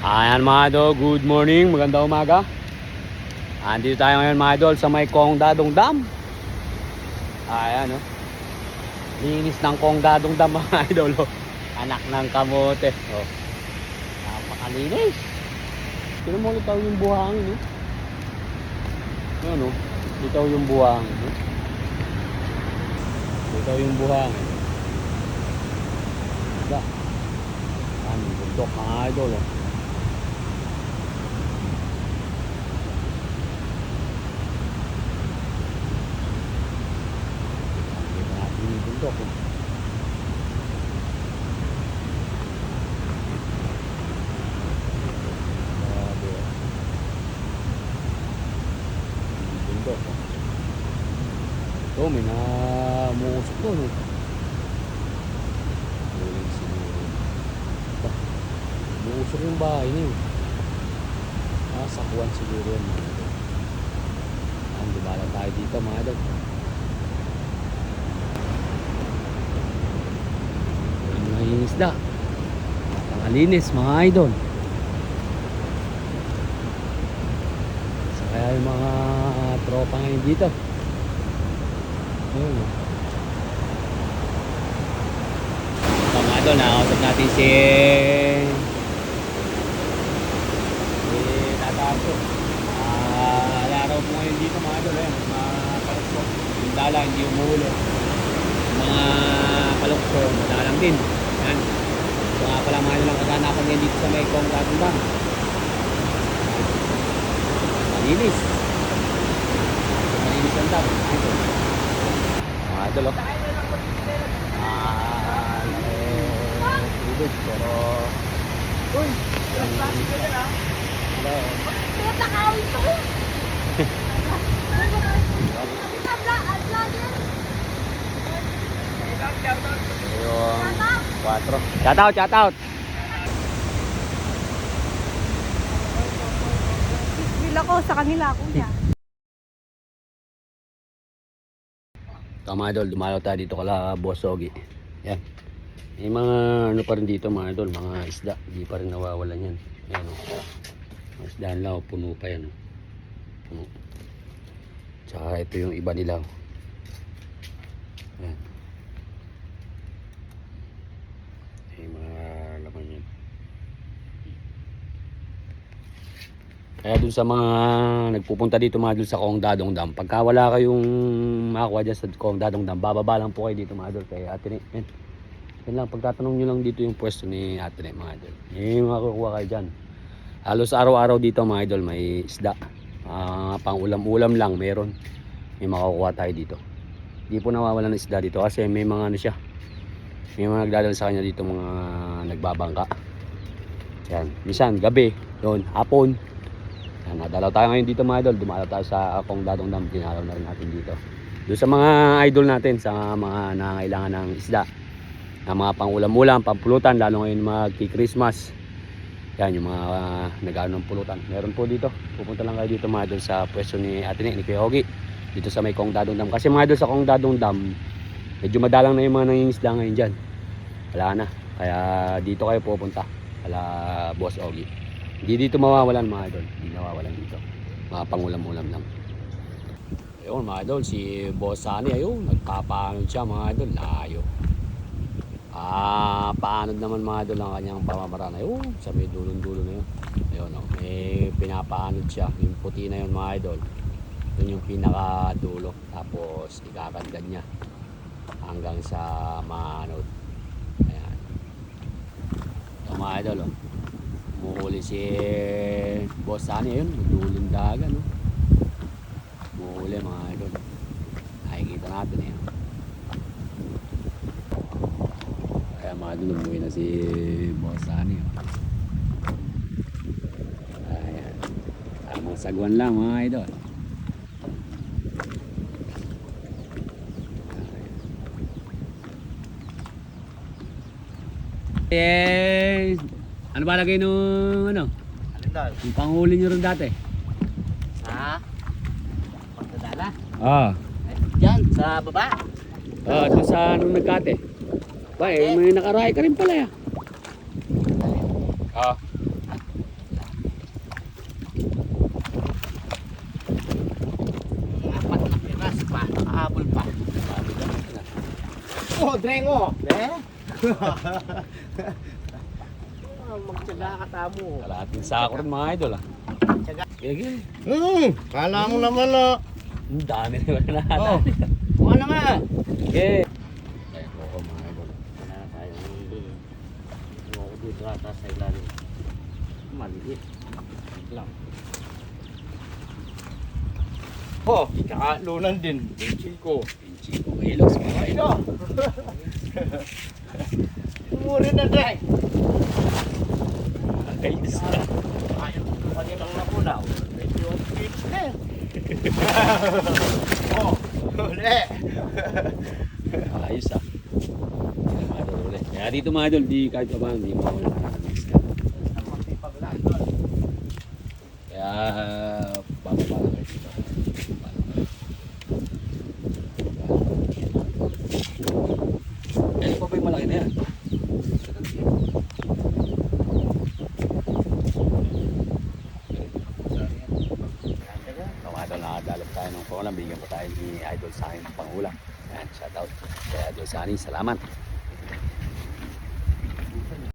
Ayan mga idol, good morning, magandang umaga. Andito tayo ngayon mga idol sa may Kong Dadong Dam. Ayan oh. Linis ng Kong Dadong Dam mga idol oh. Anak ng kamote oh. Napakalinis. Sino mo litaw yung buhangin oh. Ayan oh. Litaw yung buhangin oh. Litaw yung buhangin. Diba? Ayan, bundok mga idol oh. Bundok oh. Bundok oh. Ito may namuusok doon oh. Namuusok yung bahay niya oh. Sakuan siguro yan mga idol. Dumala tayo dito mga idol. May isda. Pangalinis mga idol. So kaya yung mga tropa ngayon dito. Ayun. So mga idol, nakausap natin si Tataso. Laraw po ngayon dito mga idol. Kalukso. Yung dala hindi umuulo. Mga kalukso, madalang din. Yan. So nga pala mga nilang kaganapan ngayon dito sa may Kong Dadong Dam. Malinis. Malinis ang dam. Mga idol oh. Tubig pero uy! Hello. Kaya takawin ko. Yung 4. Shout out. Bila ko sa kanila, kuya. Mga idol, dumalaw tayo dito kala Boss Ogi. Yan. May mga ano pa rin dito mga idol, mga isda. Hindi pa rin nawawalan yan. Yan o. Mga isdaan lang o, puno pa yan o. Puno. Tsaka ito yung iba nila o. Yan. May mga laman yan. Kaya dun sa mga nagpupunta dito mga idol sa Kong Dadong Dam, pagka wala kayong makakuha dyan sa Kong Dadong Dam, bababa lang po kayo dito mga idol kay Ate Ne. Yan lang, pagtatanong nyo lang dito yung pwesto ni Ate Ne mga idol. Yung makakuha kayo dyan. Halos araw-araw dito mga idol may isda. Pang ulam-ulam lang meron. May makakuha tayo dito. Hindi po nawawalan ng isda dito kasi may mga ano siya. May mga nagdadala sa kanya dito mga nagbabangka. Yan, minsan gabi, doon, hapon. Yan, nadalaw tayo ngayon dito mga idol. Dumalaw tayo sa Kong Dadong Dam. Dinalaw na rin natin dito. Doon sa mga idol natin, sa mga nangangailangan ng isda, na mga pang-ulam-ulam, pang-pulutan, lalo ngayon magki-Christmas. Yan, yung mga nag-ano ng pulutan. Meron po dito. Pupunta lang kayo dito mga idol sa pwesto ni Ate Ne, ni Kuya Ogi. Dito sa may Kong Dadong Dam. Kasi mga idol sa Kong Dadong Dam, medyo madalang na yung mga nangingisda ngayon dyan. Wala na. Kaya dito kayo pupunta. Wala Boss Ogi. Hindi dito mawawalan mga idol. Hindi nawawalan dito. Mga pangulam-ulam lang. Ayun mga idol, si Boss Sunny, ayun, nagpapaanod siya mga idol. Layo. Paanod naman mga idol ang kanyang pamamaraan. Ayun, sa may dulong-dulo na yun. Ayun o, may pinapaanod siya. Yung puti na yun mga idol. Yun yung pinakadulo. Tapos ikakagdan niya hanggang sa maanod. Ayan. Ito mga idol o. Muhuli si Boss Sunny yun, magdulong dagan no? Muhuli mga idol. Nakikita natin eh. Kaya mga idol, umuwi na si Boss Sunny. Ayan. Tamang sagwan lang mga idol. Eh, ano ba lagay nung ano? Alindal. Yung panghuli nyo rin dati? Sa pagdadala? Oo. Diyan, sa baba. Doon sa anong nagkate. Ba, may nakaray ka rin pala ya. mo, drengo. Eh? Magtsaga ka tamo. Kalahating sako rin mga idol ah. Tsaga. Gigi. Kala mo naman na. Ang dami naman na Oh, kuha na nga. Okay. Ayun po mga idol. Wala na tayo. Huwag ko dito ata sa ilalim. Maliit. Lang. Oh, kakalunan din. Chico. Pinchi ko kilos mga idol. Umuri na dahil. Ayos na. Ayaw ko kanilang napunaw. Medyo pitch na. Oh, uli. Ayos ah. Mga idol ulit. Kaya dito mga idol, di kahit pa ba, hindi mo wala ng isda. Kaya bababa lang kayo dito. Kaya pa ba yung malaki na yan? Mga idol, nakadalap tayo ng pangulam. Bigyan po tayo ni Idol sa akin ng pangulam. Ayan, shoutout. Kaya Idol Sani, salamat.